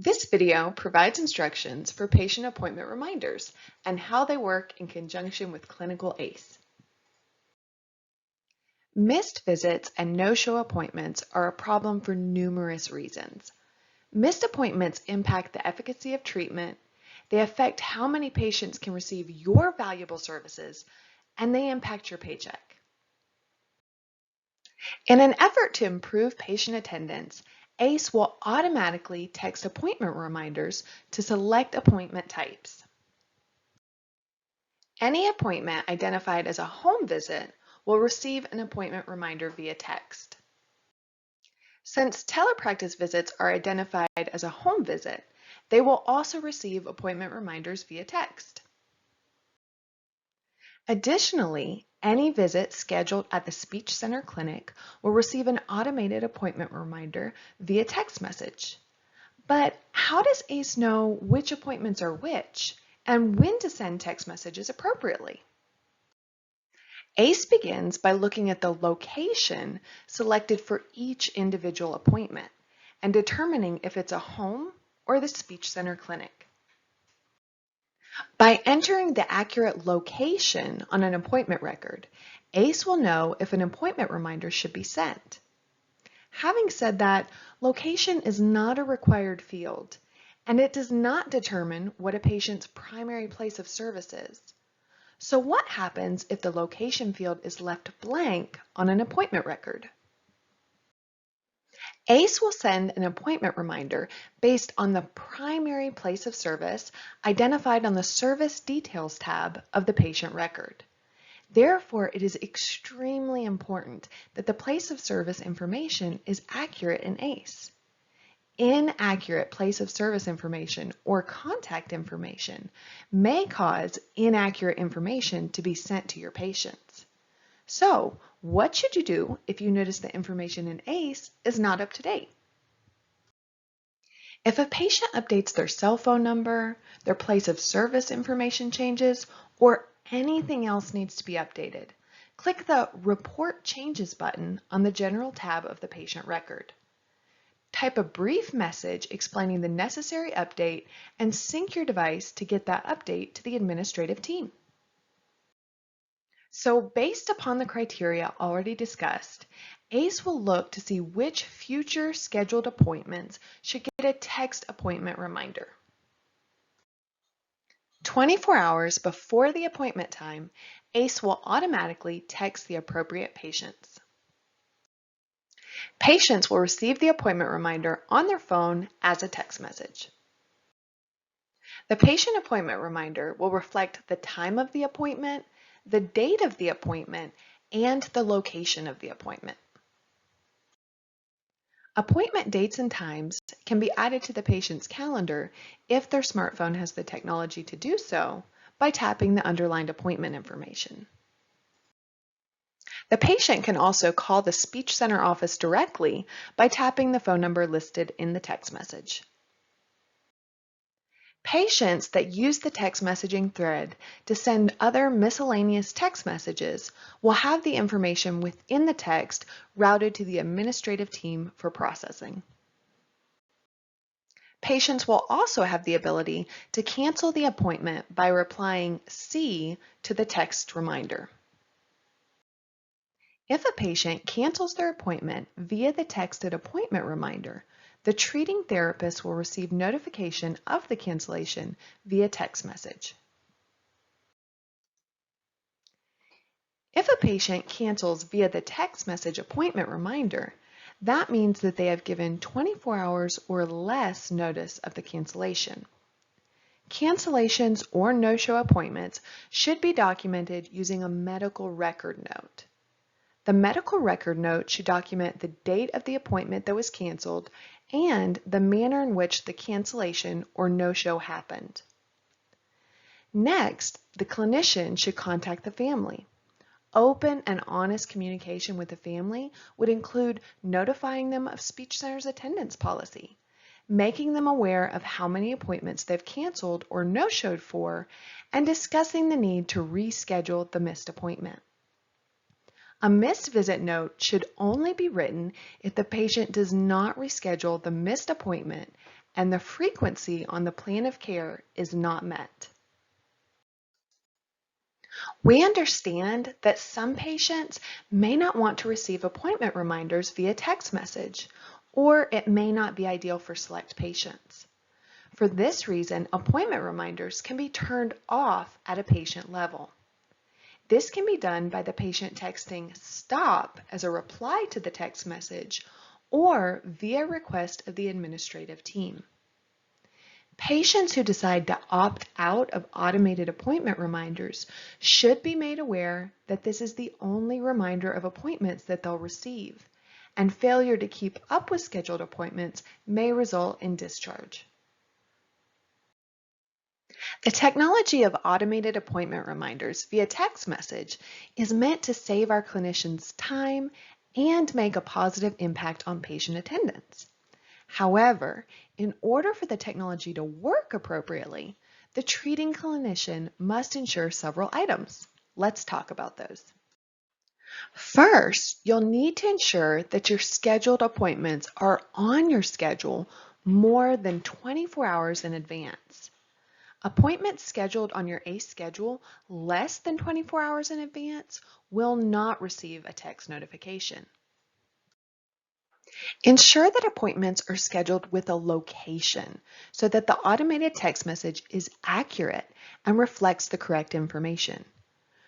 This video provides instructions for patient appointment reminders and how they work in conjunction with Clinical ACE. Missed visits and no-show appointments are a problem for numerous reasons. Missed appointments impact the efficacy of treatment, they affect how many patients can receive your valuable services, and they impact your paycheck. In an effort to improve patient attendance, ACE will automatically text appointment reminders to select appointment types. Any appointment identified as a home visit will receive an appointment reminder via text. Since telepractice visits are identified as a home visit, they will also receive appointment reminders via text. Additionally, any visit scheduled at the Speech Center Clinic will receive an automated appointment reminder via text message. But how does ACE know which appointments are which and when to send text messages appropriately? ACE begins by looking at the location selected for each individual appointment and determining if it's a home or the Speech Center Clinic. By entering the accurate location on an appointment record, ACE will know if an appointment reminder should be sent. Having said that, location is not a required field, and it does not determine what a patient's primary place of service is. So what happens if the location field is left blank on an appointment record? ACE will send an appointment reminder based on the primary place of service identified on the Service Details tab of the patient record. Therefore, it is extremely important that the place of service information is accurate in ACE. Inaccurate place of service information or contact information may cause inaccurate information to be sent to your patients. So, what should you do if you notice the information in ACE is not up to date? If a patient updates their cell phone number, their place of service information changes, or anything else needs to be updated, click the Report Changes button on the General tab of the patient record. Type a brief message explaining the necessary update and sync your device to get that update to the administrative team. So based upon the criteria already discussed, ACE will look to see which future scheduled appointments should get a text appointment reminder. 24 hours before the appointment time, ACE will automatically text the appropriate patients. Patients will receive the appointment reminder on their phone as a text message. The patient appointment reminder will reflect the time of the appointment, the date of the appointment, and the location of the appointment. Appointment dates and times can be added to the patient's calendar if their smartphone has the technology to do so by tapping the underlined appointment information. The patient can also call the Speech Center office directly by tapping the phone number listed in the text message. Patients that use the text messaging thread to send other miscellaneous text messages will have the information within the text routed to the administrative team for processing. Patients will also have the ability to cancel the appointment by replying "C" to the text reminder. If a patient cancels their appointment via the texted appointment reminder, the treating therapist will receive notification of the cancellation via text message. If a patient cancels via the text message appointment reminder, that means that they have given 24 hours or less notice of the cancellation. Cancellations or no-show appointments should be documented using a medical record note. The medical record note should document the date of the appointment that was canceled and the manner in which the cancellation or no-show happened. Next, the clinician should contact the family. Open and honest communication with the family would include notifying them of Speech Center's attendance policy, making them aware of how many appointments they've canceled or no-showed for, and discussing the need to reschedule the missed appointment. A missed visit note should only be written if the patient does not reschedule the missed appointment and the frequency on the plan of care is not met. We understand that some patients may not want to receive appointment reminders via text message, or it may not be ideal for select patients. For this reason, appointment reminders can be turned off at a patient level. This can be done by the patient texting "stop" as a reply to the text message or via request of the administrative team. Patients who decide to opt out of automated appointment reminders should be made aware that this is the only reminder of appointments that they'll receive, and failure to keep up with scheduled appointments may result in discharge. The technology of automated appointment reminders via text message is meant to save our clinicians time and make a positive impact on patient attendance. However, in order for the technology to work appropriately, the treating clinician must ensure several items. Let's talk about those. First, you'll need to ensure that your scheduled appointments are on your schedule more than 24 hours in advance. Appointments scheduled on your ACE schedule less than 24 hours in advance will not receive a text notification. Ensure that appointments are scheduled with a location so that the automated text message is accurate and reflects the correct information.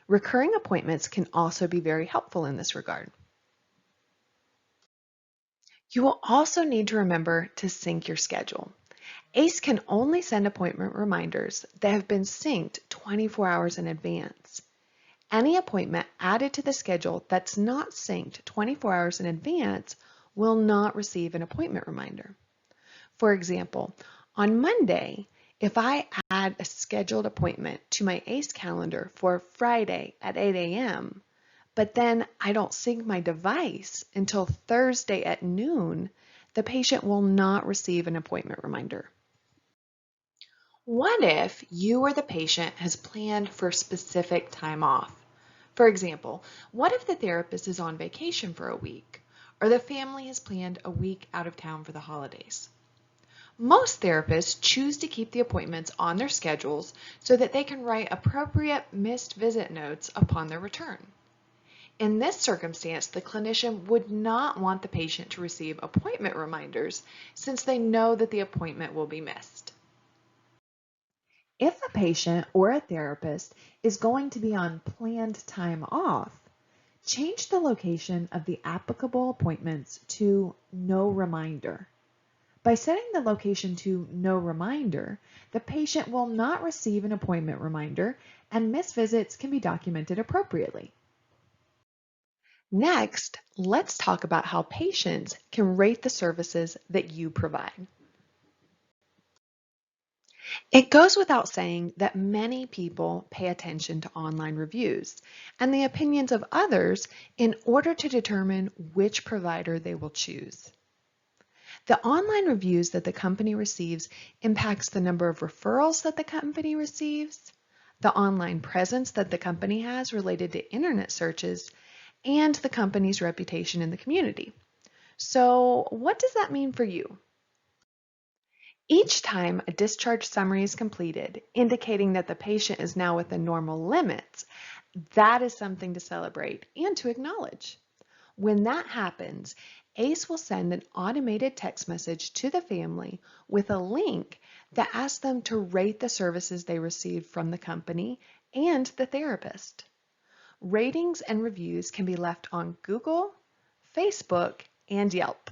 Recurring appointments can also be very helpful in this regard. You will also need to remember to sync your schedule. ACE can only send appointment reminders that have been synced 24 hours in advance. Any appointment added to the schedule that's not synced 24 hours in advance will not receive an appointment reminder. For example, on Monday, if I add a scheduled appointment to my ACE calendar for Friday at 8 a.m., but then I don't sync my device until Thursday at noon, the patient will not receive an appointment reminder. What if you or the patient has planned for specific time off? For example, what if the therapist is on vacation for a week, or the family has planned a week out of town for the holidays? Most therapists choose to keep the appointments on their schedules so that they can write appropriate missed visit notes upon their return. In this circumstance, the clinician would not want the patient to receive appointment reminders since they know that the appointment will be missed. If a patient or a therapist is going to be on planned time off, change the location of the applicable appointments to No Reminder. By setting the location to No Reminder, the patient will not receive an appointment reminder and missed visits can be documented appropriately. Next, let's talk about how patients can rate the services that you provide. It goes without saying that many people pay attention to online reviews and the opinions of others in order to determine which provider they will choose. The online reviews that the company receives impacts the number of referrals that the company receives, the online presence that the company has related to internet searches, and the company's reputation in the community. So, what does that mean for you? Each time a discharge summary is completed, indicating that the patient is now within normal limits, that is something to celebrate and to acknowledge. When that happens, ACE will send an automated text message to the family with a link that asks them to rate the services they received from the company and the therapist. Ratings and reviews can be left on Google, Facebook, and Yelp.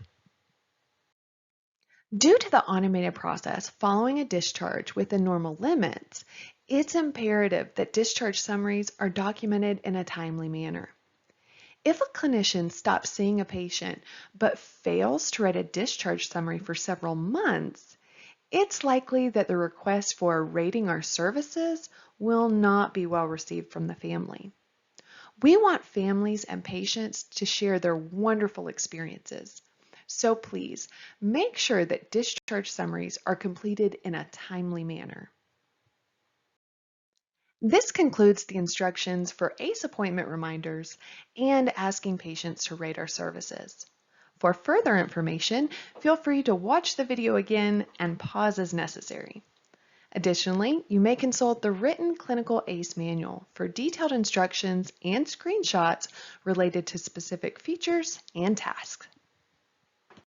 Due to the automated process following a discharge within normal limits, it's imperative that discharge summaries are documented in a timely manner. If a clinician stops seeing a patient but fails to write a discharge summary for several months, it's likely that the request for rating our services will not be well received from the family. We want families and patients to share their wonderful experiences. So please, make sure that discharge summaries are completed in a timely manner. This concludes the instructions for ACE appointment reminders and asking patients to rate our services. For further information, feel free to watch the video again and pause as necessary. Additionally, you may consult the written Clinical ACE manual for detailed instructions and screenshots related to specific features and tasks.